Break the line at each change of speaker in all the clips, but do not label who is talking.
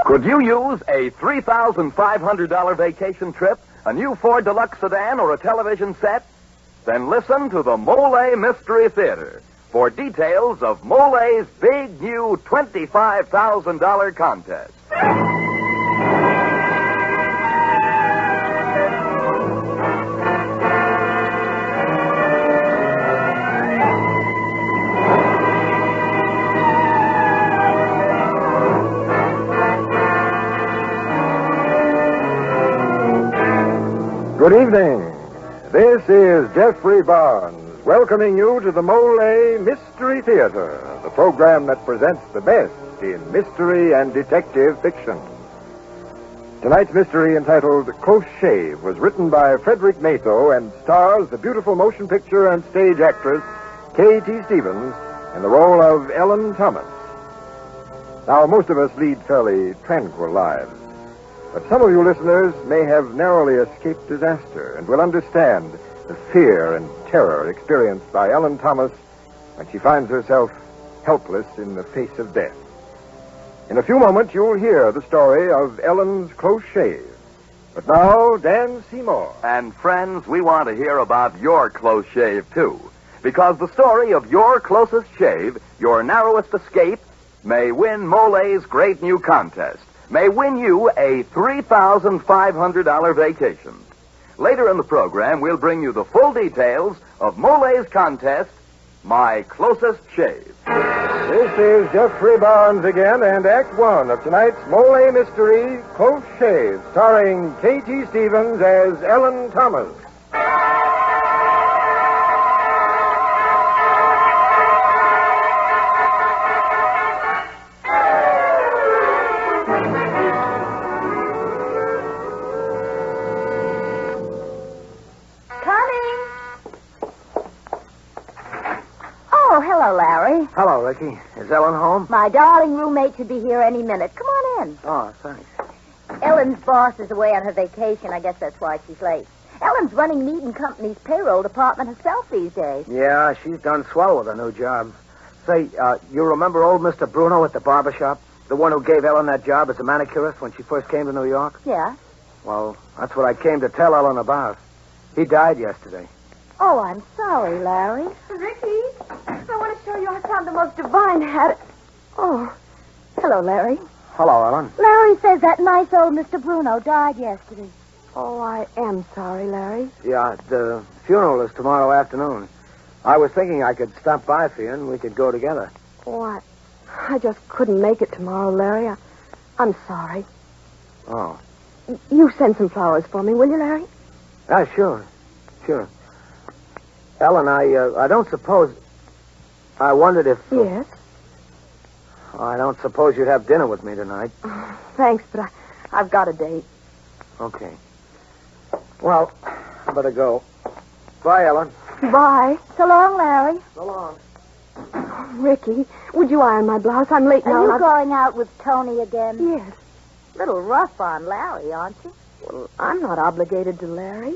Could you use a $3,500 vacation trip, a new Ford Deluxe sedan, or a television set? Then listen to the Mollé Mystery Theatre for details of Mollé's big new $25,000 contest.
Good evening. This is Geoffrey Barnes, welcoming you to the Mollé Mystery Theatre, the program that presents the best in mystery and detective fiction. Tonight's mystery, entitled Close Shave, was written by Frederick Matho and stars the beautiful motion picture and stage actress K.T. Stevens in the role of Ellen Thomas. Now, most of us lead fairly tranquil lives. But some of you listeners may have narrowly escaped disaster and will understand the fear and terror experienced by Ellen Thomas when she finds herself helpless in the face of death. In a few moments, you'll hear the story of Ellen's close shave. But now, Dan Seymour.
And friends, we want to hear about your close shave, too. Because the story of your closest shave, your narrowest escape, may win Mollé's great new contest. May win you a $3,500 vacation. Later in the program, we'll bring you the full details of Mollé's contest, My Closest Shave.
This is Geoffrey Barnes again, and Act One of tonight's Mollé Mystery, Close Shave, starring K.T. Stevens as Ellen Thomas.
Hello, Larry.
Hello, Ricky. Is Ellen home?
My darling roommate should be here any minute. Come on in.
Oh, thanks.
Ellen's boss is away on her vacation. I guess that's why she's late. Ellen's running Mead & Company's payroll department herself these days.
Yeah, she's done swell with her new job. Say, you remember old Mr. Bruno at the barber shop? The one who gave Ellen that job as a manicurist when she first came to New York?
Yeah.
Well, that's what I came to tell Ellen about. He died yesterday.
Oh, I'm sorry, Larry.
Ricky, I want to show you I found the most divine hat.
Oh, hello, Larry.
Hello, Ellen.
Larry says that nice old Mr. Bruno died yesterday.
Oh, I am sorry, Larry.
Yeah, the funeral is tomorrow afternoon. I was thinking I could stop by for you and we could go together.
Oh, I just couldn't make it tomorrow, Larry. I'm sorry.
Oh.
You send some flowers for me, will you, Larry?
Sure. Ellen, I don't suppose... I wondered if...
Yes?
I don't suppose you'd have dinner with me tonight.
Oh, thanks, but I've got a date.
Okay. Well, I better go. Bye, Ellen.
Bye.
So long, Larry.
So long.
Oh, Ricky, would you iron my blouse? I'm late now.
Are you going out with Tony again?
Yes.
Little rough on Larry, aren't you?
Well, I'm not obligated to Larry.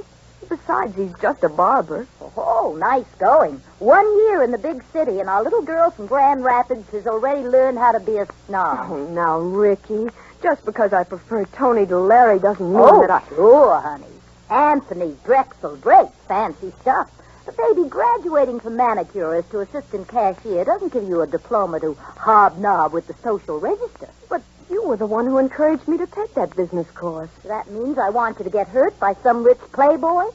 Besides, he's just a barber.
Oh, nice going. 1 year in the big city, and our little girl from Grand Rapids has already learned how to be a snob.
Oh, now, Ricky, just because I prefer Tony to Larry doesn't mean that I...
Sure, honey. Anthony, Drexel, great, fancy stuff. But baby, graduating from manicurist to assistant cashier doesn't give you a diploma to hobnob with the social register.
But you were the one who encouraged me to take that business course.
That means I want you to get hurt by some rich playboy?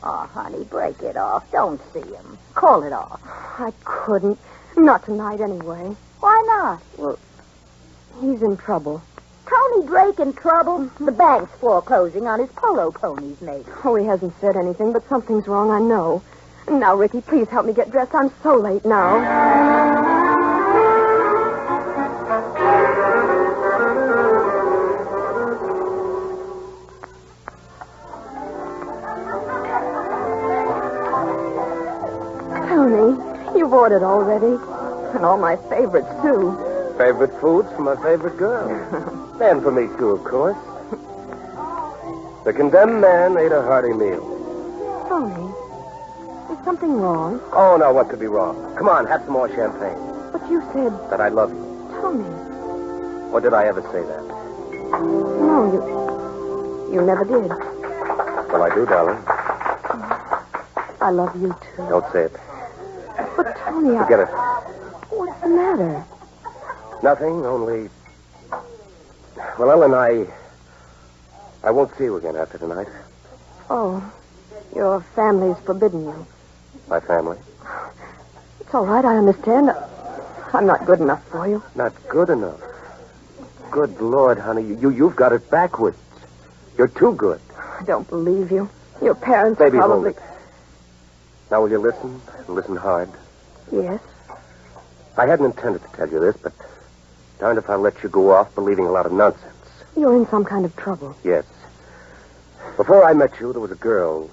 Oh, honey, break it off. Don't see him. Call it off.
I couldn't. Not tonight, anyway.
Why not?
Well, he's in trouble.
Tony Drake in trouble? The bank's foreclosing on his polo ponies, maybe.
Oh, he hasn't said anything, but something's wrong, I know. Now, Ricky, please help me get dressed. I'm so late now. You've ordered already. And all my favorites, too.
Favorite foods for my favorite girl. And for me, too, of course. The condemned man ate a hearty meal.
Tony, is something wrong?
Oh, no, what could be wrong? Come on, have some more champagne.
But you said...
That I love you.
Tony.
Or did I ever say that?
No, you never did.
Well, I do, darling.
I love you, too.
Don't say it.
But, Tony,
Forget it.
What's the matter?
Nothing, only... Well, Ellen, I won't see you again after tonight.
Oh, your family's forbidden you.
My family.
It's all right, I understand. I'm not good enough for you.
Not good enough. Good Lord, honey, you've got it backwards. You're too good.
I don't believe you. Your parents
Baby,
probably...
hold it. Now, will you listen? Listen hard.
Yes.
I hadn't intended to tell you this, but darned if I'll let you go off believing a lot of nonsense.
You're in some kind of trouble.
Yes. Before I met you, there was a girl.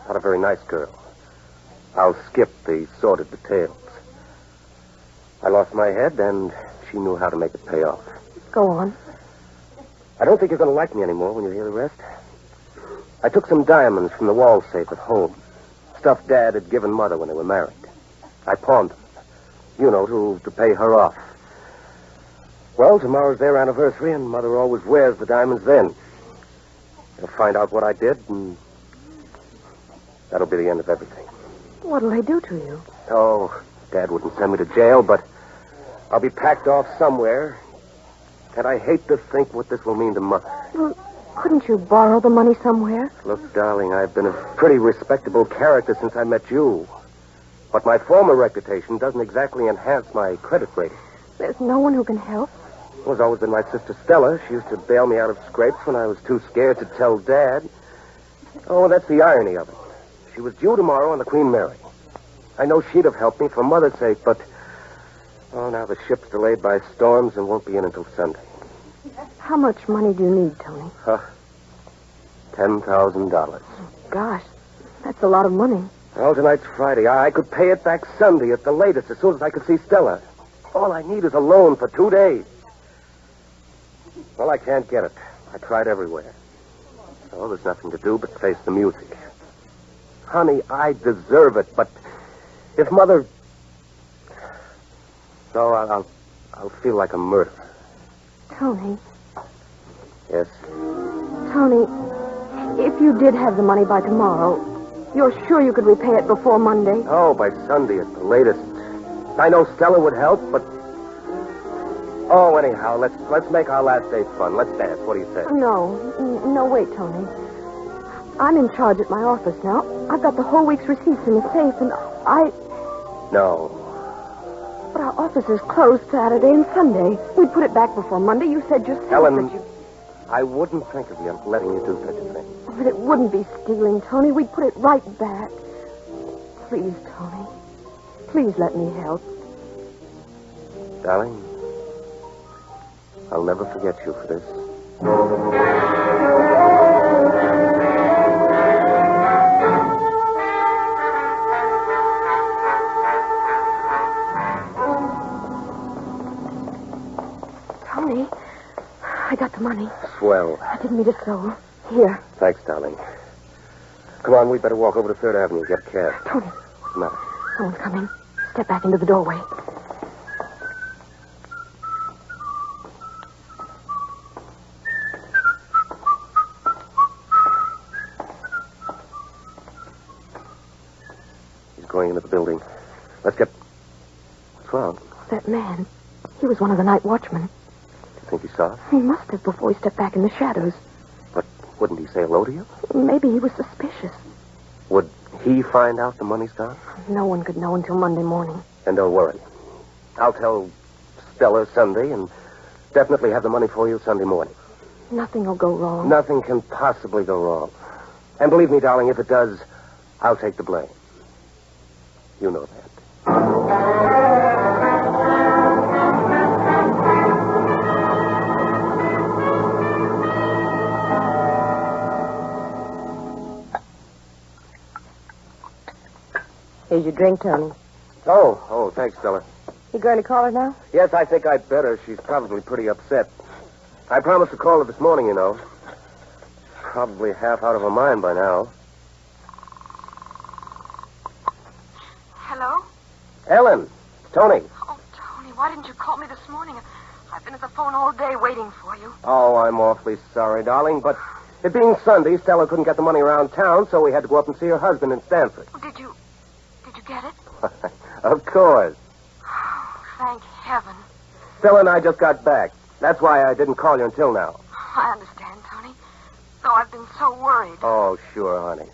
Not a very nice girl. I'll skip the sordid details. I lost my head, and she knew how to make it pay off.
Go on.
I don't think you're going to like me anymore when you hear the rest. I took some diamonds from the wall safe at home. Stuff Dad had given Mother when they were married. I pawned them. You know, to pay her off. Well, tomorrow's their anniversary, and Mother always wears the diamonds then. They'll find out what I did, and that'll be the end of everything.
What'll they do to you?
Oh, Dad wouldn't send me to jail, but I'll be packed off somewhere. And I hate to think what this will mean to Mother.
Well, couldn't you borrow the money somewhere?
Look, darling, I've been a pretty respectable character since I met you. But my former reputation doesn't exactly enhance my credit rating.
There's no one who can help.
Well, it's always been my sister Stella. She used to bail me out of scrapes when I was too scared to tell Dad. Oh, that's the irony of it. She was due tomorrow on the Queen Mary. I know she'd have helped me for Mother's sake, but... Oh, now the ship's delayed by storms and won't be in until Sunday.
How much money do you need, Tony?
$10,000.
Gosh, that's a lot of money.
Well, tonight's Friday. I could pay it back Sunday at the latest, as soon as I could see Stella. All I need is a loan for 2 days. Well, I can't get it. I tried everywhere. So there's nothing to do but face the music. Honey, I deserve it, but if Mother... So I'll feel like a murderer.
Tony.
Yes?
Tony, if you did have the money by tomorrow, you're sure you could repay it before Monday?
Oh, by Sunday at the latest. I know Stella would help, but... Oh, anyhow, let's make our last day fun. Let's dance. What do you say?
No, wait, Tony. I'm in charge at my office now. I've got the whole week's receipts in the safe, and
No.
But our office is closed Saturday and Sunday. We'd put it back before Monday. You said yourself
Ellen,
that you...
I wouldn't think of you letting you do such a thing.
But it wouldn't be stealing, Tony. We'd put it right back. Please, Tony. Please let me help.
Darling, I'll never forget you for this.
Tony, I got the money.
Swell.
I didn't mean it so. Here.
Thanks, darling. Come on, we'd better walk over to 3rd Avenue and get a cab.
Tony.
What's the matter?
Someone's coming. Step back into the doorway.
He's going into the building. Let's get... What's wrong?
That man. He was one of the night watchmen.
Do you think he saw us?
He must have before he stepped back in the shadows.
But wouldn't he say hello to you?
Maybe he was suspicious.
Would he find out the money's gone?
No one could know until Monday morning.
And don't worry. I'll tell Stella Sunday and definitely have the money for you Sunday morning.
Nothing will go wrong.
Nothing can possibly go wrong. And believe me, darling, if it does, I'll take the blame. You know that.
Here's your drink, Tony.
Oh, thanks, Stella.
You going to call her now?
Yes, I think I'd better. She's probably pretty upset. I promised to call her this morning, you know. Probably half out of her mind by now.
Hello?
Ellen, it's Tony.
Oh, Tony, why didn't you call me this morning? I've been at the phone all day waiting for you.
Oh, I'm awfully sorry, darling, but it being Sunday, Stella couldn't get the money around town, so we had to go up and see her husband in Stanford.
Did you get it?
Of course.
Oh, thank heaven.
Stella and I just got back. That's why I didn't call you until now.
I understand, Tony. Though I've been so worried.
Oh, sure, honey.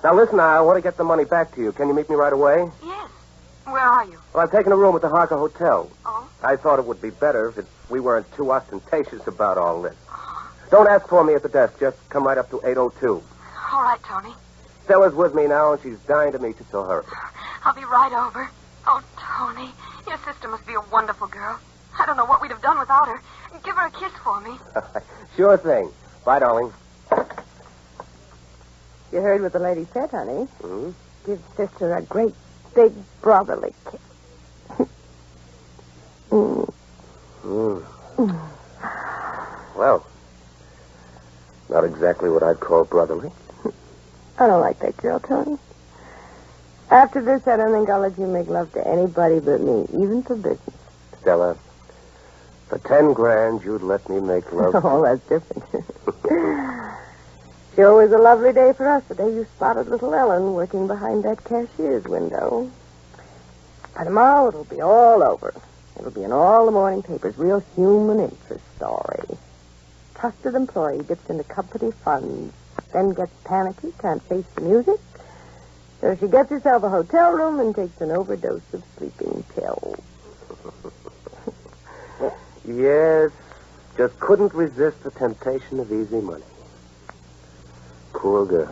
Now, listen, I want to get the money back to you. Can you meet me right away?
Yes. Where are you?
Well, I've taken a room at the Harker Hotel.
Oh?
I thought it would be better if we weren't too ostentatious about all this. Don't ask for me at the desk. Just come right up to 802.
All right, Tony.
Stella's with me now, and she's dying to meet you, so hurry.
I'll be right over. Oh, Tony, your sister must be a wonderful girl. I don't know what we'd have done without her. Give her a kiss for me.
Sure thing. Bye, darling.
You heard what the lady said, honey.
Hmm?
Give sister a great, big brotherly kiss.
Well, not exactly what I'd call brotherly.
I don't like that girl, Tony. After this, I don't think I'll let you make love to anybody but me, even for business.
Stella, for 10 grand, you'd let me make love.
Oh, that's different. Sure was a lovely day for us, the day you spotted little Ellen working behind that cashier's window. By tomorrow, it'll be all over. It'll be in all the morning papers. Real human interest story. Trusted employee dips into company funds, then gets panicky, can't face the music. So she gets herself a hotel room and takes an overdose of sleeping pills.
Yes, just couldn't resist the temptation of easy money. Poor girl.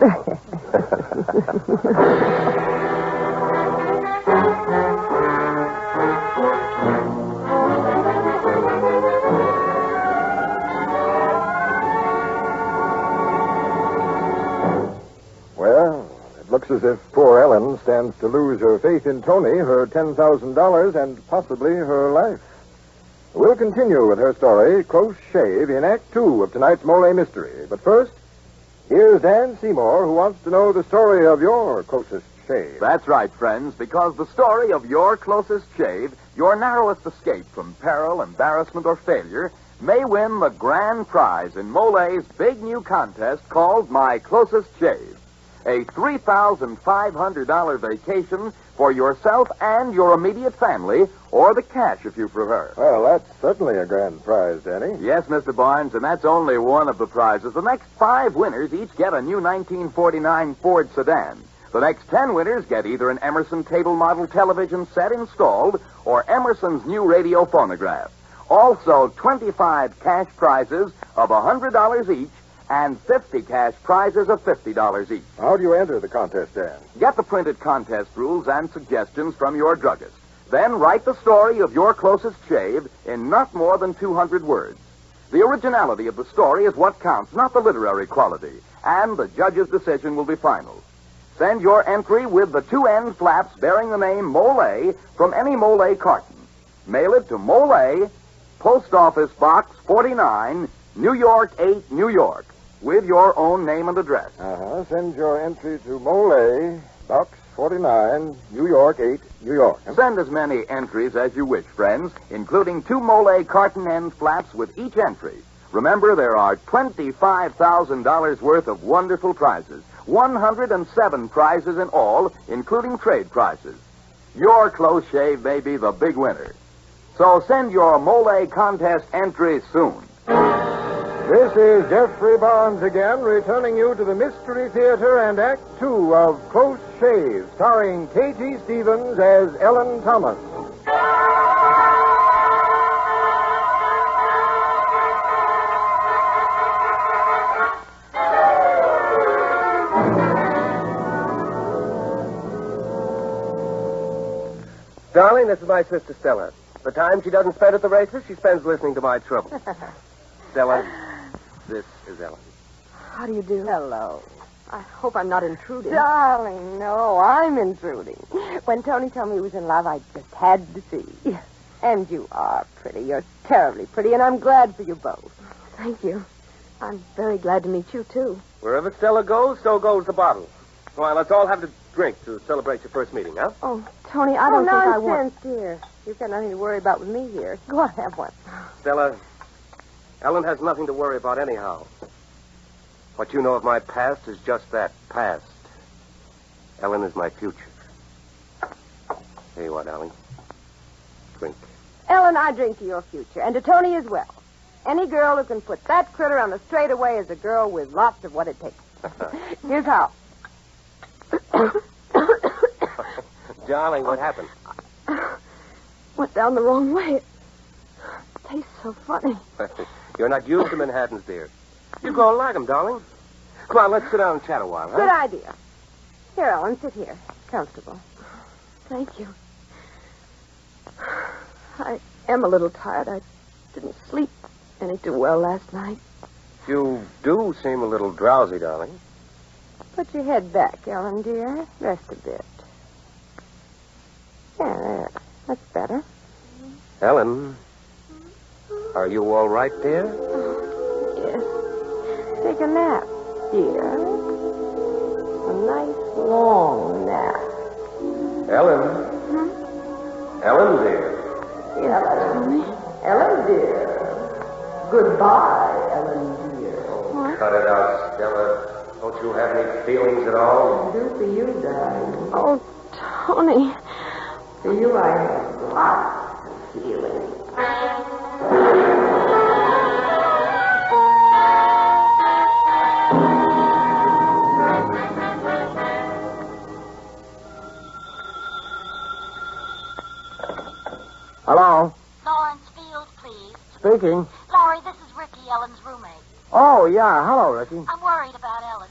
Well, it looks as if poor Ellen stands to lose her faith in Tony, her $10,000, and possibly her life. We'll continue with her story, Close Shave, in Act 2 of tonight's Mollé Mystery. But first, here's Dan Seymour, who wants to know the story of your closest shave.
That's right, friends, because the story of your closest shave, your narrowest escape from peril, embarrassment, or failure, may win the grand prize in Mollé's big new contest called My Closest Shave. A $3,500 vacation for yourself and your immediate family, or the cash if you prefer.
Well, that's certainly a grand prize, Danny.
Yes, Mr. Barnes, and that's only one of the prizes. The next 5 winners each get a new 1949 Ford sedan. The next 10 winners get either an Emerson table model television set installed or Emerson's new radio phonograph. Also, 25 cash prizes of $100 each and 50 cash prizes of $50 each.
How do you enter the contest, Dan?
Get the printed contest rules and suggestions from your druggist. Then write the story of your closest shave in not more than 200 words. The originality of the story is what counts, not the literary quality, and the judge's decision will be final. Send your entry with the 2 end flaps bearing the name Mollé from any Mollé carton. Mail it to Mollé, Post Office Box 49, New York 8, New York, with your own name and address.
Send your entry to Mollé, Box 49, New York 8, New York.
Send as many entries as you wish, friends, including 2 Mollé carton end flaps with each entry. Remember, there are $25,000 worth of wonderful prizes. 107 prizes in all, including trade prizes. Your close shave may be the big winner. So send your Mollé contest entry soon.
This is Geoffrey Barnes again, returning you to the Mystery Theater and Act 2 of Close Shave, starring K.G. Stevens as Ellen Thomas.
Darling, this is my sister Stella. The time she doesn't spend at the races, she spends listening to my trouble. Stella, this is Ellen.
How do you do?
Hello.
I hope I'm not intruding.
Darling, no, I'm intruding.
When Tony told me he was in love, I just had to see.
And you are pretty. You're terribly pretty, and I'm glad for you both.
Thank you. I'm very glad to meet you, too.
Wherever Stella goes, so goes the bottle. Come on, let's all have a drink to celebrate your first meeting, huh?
Oh, Tony, I don't think I want...
nonsense, dear.
You've got nothing to worry about with me here. Go on, have one.
Stella, Ellen has nothing to worry about anyhow. What you know of my past is just that, past. Ellen is my future. Here you are, darling. Drink.
Ellen, I drink to your future, and to Tony as well. Any girl who can put that critter on the straightaway is a girl with lots of what it takes. Here's how.
Darling, what happened?
Went down the wrong way. It tastes so funny.
You're not used to Manhattans, dear. You're going to like them, darling. Come on, let's sit down and chat a while, huh?
Good idea. Here, Ellen, sit here. Comfortable. Thank you. I am a little tired. I didn't sleep any too well last night.
You do seem a little drowsy, darling.
Put your head back, Ellen, dear. Rest a bit. Yeah, there. That's better.
Ellen, are you all right, dear?
Yes. Take a nap, dear. A nice long nap.
Ellen? Ellen, dear.
Ellen. Ellen, dear. Goodbye, Ellen, dear.
Oh, cut it out, Stella. Don't you have any feelings at all?
I do for you, darling. Oh, Tony. For you, I have lots of feelings.
Hello?
Lawrence Field, please.
Speaking.
Laurie, this is Ricky, Ellen's roommate.
Oh, yeah. Hello, Ricky.
I'm worried about Ellen.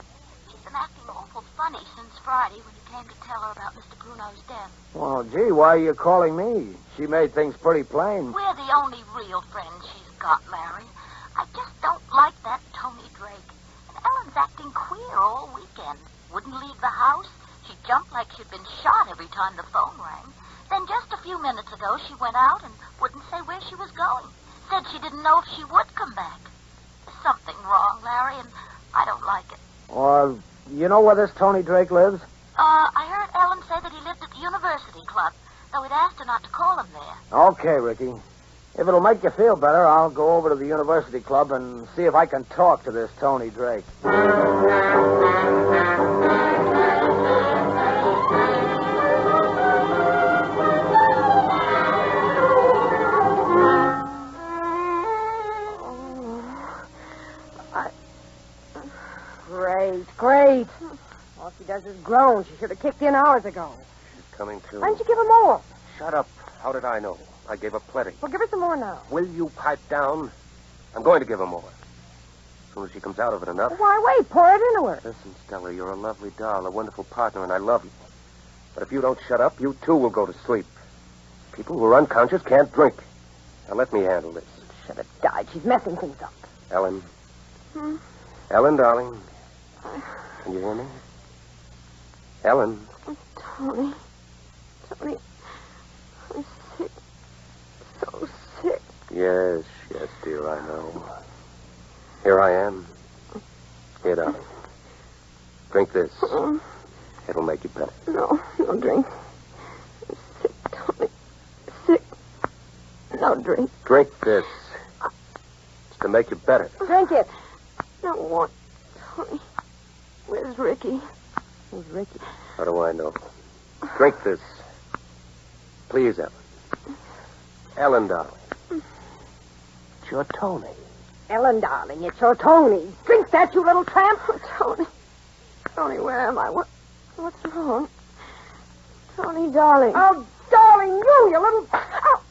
She's been acting awful funny since Friday when you came to tell her about Mr. Bruno's death.
Well, gee, why are you calling me? She made things pretty plain.
We're the only real friends she's got, Larry. I just don't like that Tony Drake. And Ellen's acting queer all weekend. Wouldn't leave the house. She jumped like she'd been shot every time the phone rang. Then just a few minutes ago, she went out and wouldn't say where she was going. Said she didn't know if she would come back. There's something wrong, Larry, and I don't like it.
Well, you know where this Tony Drake lives?
I heard Ellen say that he lived at the University Club, though he'd asked her not to call him there.
Okay, Ricky. If it'll make you feel better, I'll go over to the University Club and see if I can talk to this Tony Drake.
Great. All she does is groan. She should have kicked in hours ago.
She's coming to.
Why didn't you give her more?
Shut up. How did I know? I gave her plenty.
Well, give her some more now.
Will you pipe down? I'm going to give her more. As soon as she comes out of it enough.
Why wait? Pour it into her.
Listen, Stella, you're a lovely doll, a wonderful partner, and I love you. But if you don't shut up, you too will go to sleep. People who are unconscious can't drink. Now let me handle this.
Should have died. She's messing things up.
Ellen. Ellen, darling. Can you hear me? Ellen.
Tony. Tony. I'm sick. So sick.
Yes, dear, I know. Here I am. Here, darling. Drink this. It'll make you better.
No drink. I'm sick, Tony. Sick. No drink.
Drink this. It's to make you better.
Drink it. No want, Tony. Where's Ricky? Who's Ricky?
How do I know? Drink this. Please, Ellen. Ellen, darling. It's your Tony.
Ellen, darling, it's your Tony. Drink that, you little tramp. Oh, Tony. Tony, where am I? What's wrong? Tony, darling. Oh, darling, you little... Oh.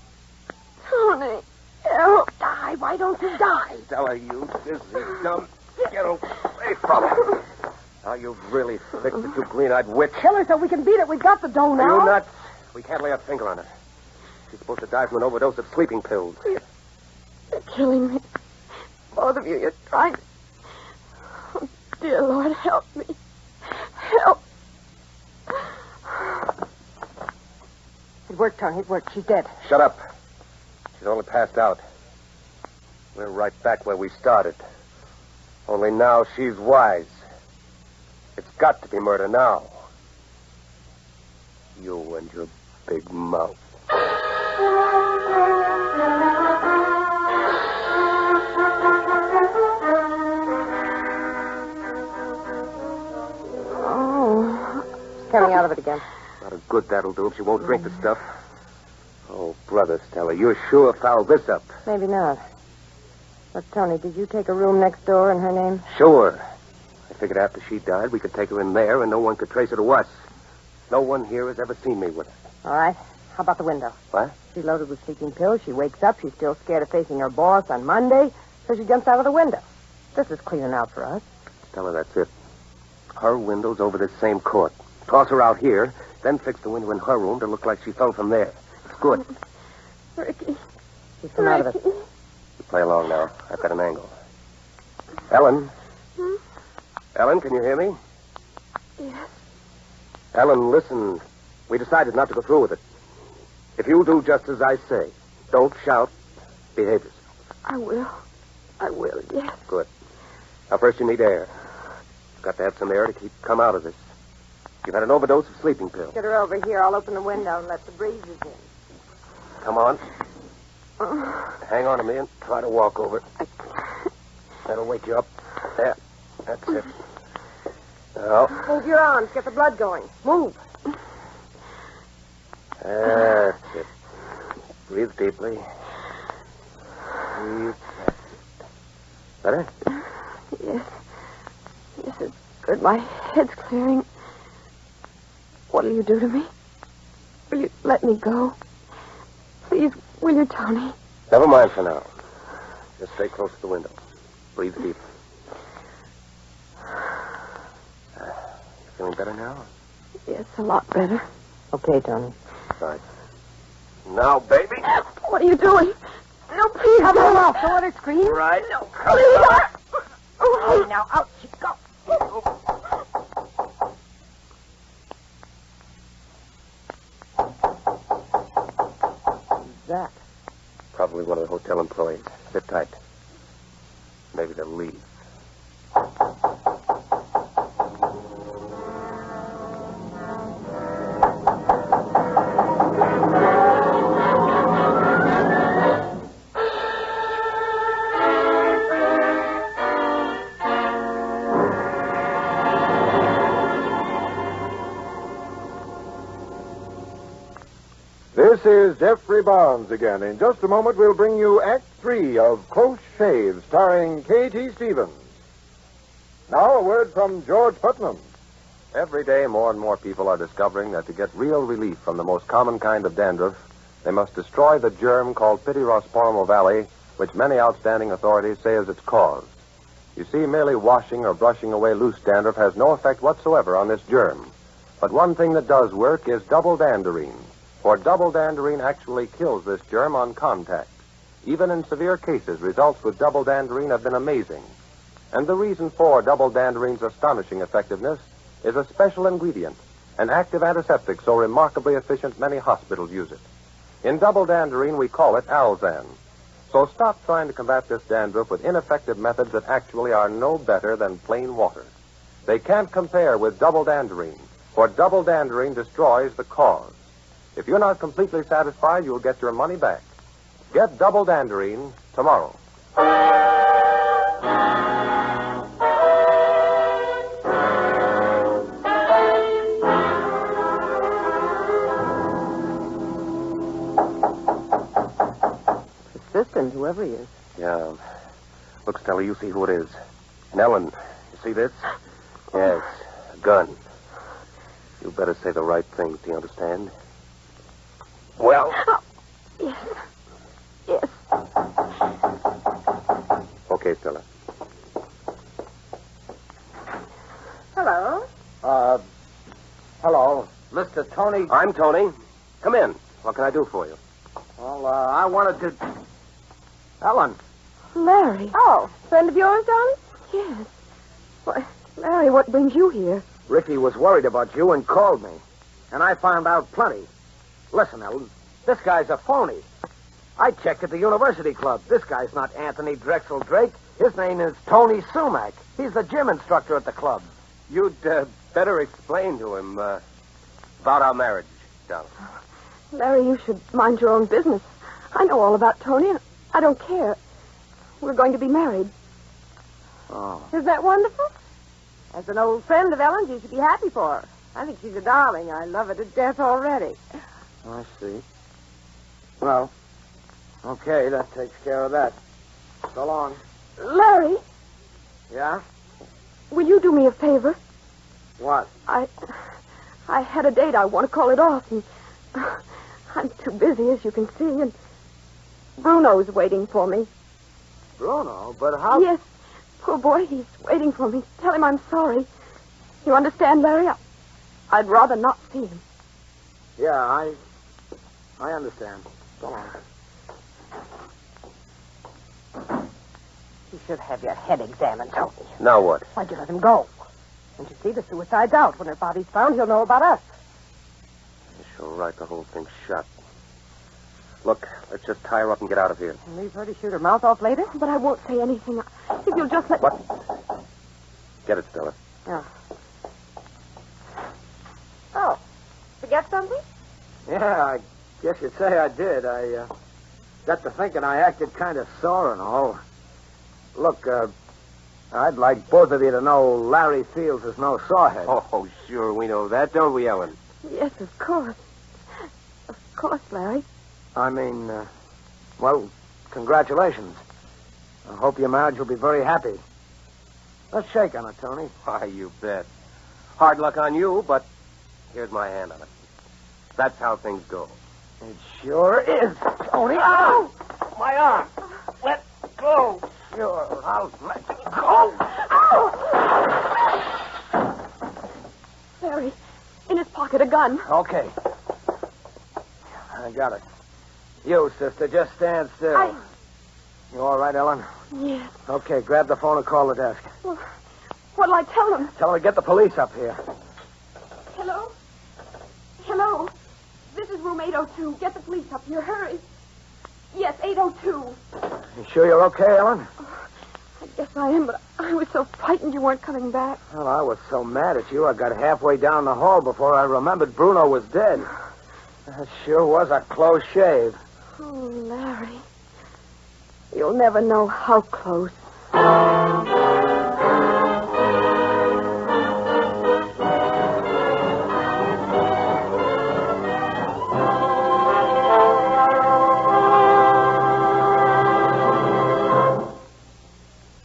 Tony. Oh, die. Why don't you die?
Stella, you dizzy, dumb... Get away from her. Now you've really fixed it, you green-eyed witch.
Kill her so we can beat it. We've got the dough now.
Are you nuts? We can't lay a finger on her. She's supposed to die from an overdose of sleeping pills.
You're killing me. Both of you, you're trying to... Oh, dear Lord, help me. Help. It worked, Tony. It worked. She's dead.
Shut up. She's only passed out. We're right back where we started. Only now she's wise. It's got to be murder now. You and your big mouth.
Coming out of it again.
Not a good that'll do if she won't drink the stuff. Oh, brother, Stella, you're sure fouled this up.
Maybe not. But, Tony, did you take a room next door in her name?
Sure. I figured after she died, we could take her in there and no one could trace her to us. No one here has ever seen me with her.
All right. How about the window?
What?
She's loaded with sleeping pills. She wakes up. She's still scared of facing her boss on Monday, so she jumps out of the window. This is cleaning out for us.
Stella, that's it. Her window's over this same court. Toss her out here, then fix the window in her room to look like she fell from there. It's good.
Ricky. She's come out of it.
You play along now. I've got an angle. Ellen? Ellen, can you hear me?
Yes.
Ellen, listen. We decided not to go through with it. If you'll do just as I say, don't shout, behave yourself.
I will, yes.
Good. Now, first you need air. You've got to have some air to come out of this. You've had an overdose of sleeping pills.
Get her over here. I'll open the window and let the breezes in.
Come on. Hang on a minute. Try to walk over. That'll wake you up. There. That's it. Now.
Move your arms. Get the blood going. Move.
That's it. Breathe deeply. Breathe. Better?
Yes. Yes, it's good. My head's clearing. What'll you do to me? Will you let me go? Please, will you, Tony?
Never mind for now. Just stay close to the window. Breathe deep. You feeling better now?
Yes, a lot better. Okay, Tony.
Fine. Now, baby.
What are you doing? No, please. Come on. Don't let her scream.
Right.
No, please. Oh, now, out you go. Who's that?
Probably one of the hotel employees. Sit tight. Maybe they'll leave.
This is Geoffrey Barnes again. In just a moment, we'll bring you Act 3 of Close Shave, starring K.T. Stevens. Now, a word from George Putnam.
Every day, more and more people are discovering that to get real relief from the most common kind of dandruff, they must destroy the germ called Pityrosporum ovale, which many outstanding authorities say is its cause. You see, merely washing or brushing away loose dandruff has no effect whatsoever on this germ. But one thing that does work is double danderine. For double danderine actually kills this germ on contact. Even in severe cases, results with double danderine have been amazing. And the reason for double danderine's astonishing effectiveness is a special ingredient, an active antiseptic so remarkably efficient many hospitals use it. In double danderine, we call it Alzan. So stop trying to combat this dandruff with ineffective methods that actually are no better than plain water. They can't compare with double danderine, for double danderine destroys the cause. If you're not completely satisfied, you'll get your money back. Get double danderine tomorrow.
Persistent, whoever he is.
Yeah. Look, Stella, you see who it is. And Ellen, you see this? Yes, a gun. You better say the right things, do you understand? Well?
Oh, yes. Yes.
Okay, Stella.
Hello.
Hello. Mr. Tony.
I'm Tony. Come in. What can I do for you?
Well, I wanted to... Ellen.
Larry. Oh, friend of yours, darling? Yes. Why, Larry, what brings you here?
Ricky was worried about you and called me. And I found out plenty. Listen, Ellen, this guy's a phony. I checked at the university club. This guy's not Anthony Drexel Drake. His name is Tony Sumac. He's the gym instructor at the club.
You'd better explain to him about our marriage, darling.
Larry, you should mind your own business. I know all about Tony, and I don't care. We're going to be married.
Oh.
Isn't that wonderful? As an old friend of Ellen's, you should be happy for her. I think she's a darling. I love her to death already.
I see. Well, okay, that takes care of that. So long.
Larry,
Yeah?
will you do me a favor?
What?
I had a date. I want to call it off, and I'm too busy, as you can see, and Bruno's waiting for me.
Bruno? But how...
Yes, poor boy, he's waiting for me. Tell him I'm sorry. You understand, Larry? I'd rather not see him.
Yeah, I understand. So long.
You should have your head examined, Tony.
Now what?
Why'd you let him go? Don't you see, the suicide's out. When her body's found, he'll know about us.
She'll write the whole thing shut. Look, let's just tie her up and get out of here.
And leave her to shoot her mouth off later?
But I won't say anything. If you'll just let...
What? Get it, Stella.
Yeah. Oh, forget something?
Yeah, I guess you'd say I did. I got to thinking I acted kind of sore and all. Look, I'd like both of you to know Larry Fields is no sawhead.
Oh, sure, we know that, don't we, Ellen?
Yes, of course. Of course, Larry.
I mean, well, congratulations. I hope your marriage will be very happy. Let's shake on it, Tony.
Why, you bet. Hard luck on you, but here's my hand on it. That's how things go.
It sure is, Tony. Ow! My arm. Let go. Sure, I'll let you go.
Larry, in his pocket, a gun.
Okay. I got it. You, sister, just stand still. You all right, Ellen?
Yes.
Okay, grab the phone and call the desk.
Well, what'll I tell him?
Tell her to get the police up here.
Hello? Hello? This is room 802. Get the police up here. Hurry. Yes, 802.
You sure you're okay, Ellen?
I guess I am, but I was so frightened you weren't coming back.
Well, I was so mad at you, I got halfway down the hall before I remembered Bruno was dead. That sure was a close shave.
Oh, Larry. You'll never know how close.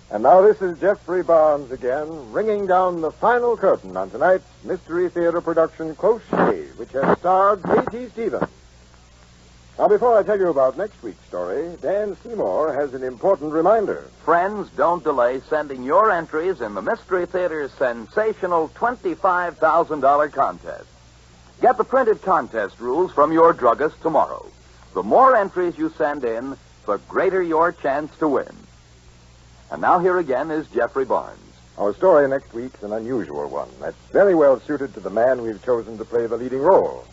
And now this is Geoffrey Barnes again, ringing down the final curtain on tonight's Mystery Theater production, Close Shave, which has starred J.T. Stevens. Now, before I tell you about next week's story, Dan Seymour has an important reminder.
Friends, don't delay sending your entries in the Mystery Theater's sensational $25,000 contest. Get the printed contest rules from your druggist tomorrow. The more entries you send in, the greater your chance to win. And now here again is Geoffrey Barnes.
Our story next week's an unusual one that's very well suited to the man we've chosen to play the leading role.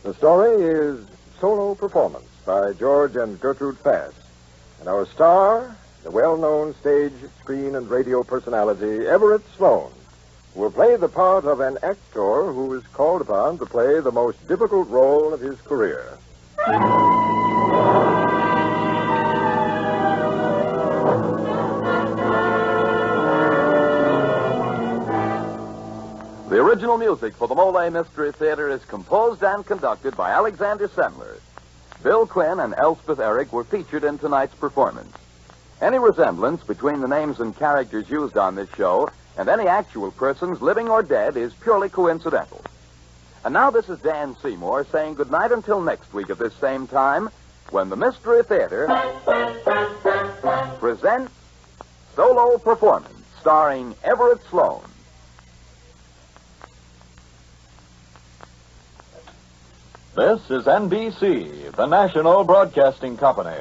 The story is Solo Performance by George and Gertrude Fass. And our star, the well-known stage, screen, and radio personality, Everett Sloane, will play the part of an actor who is called upon to play the most difficult role of his career.
The original music for the Mollé Mystery Theater is composed and conducted by Alexander Sendler. Bill Quinn and Elspeth Eric were featured in tonight's performance. Any resemblance between the names and characters used on this show and any actual persons, living or dead, is purely coincidental. And now this is Dan Seymour saying goodnight until next week at this same time, when the Mystery Theater presents Solo Performance, starring Everett Sloane.
This is NBC, the national broadcasting company.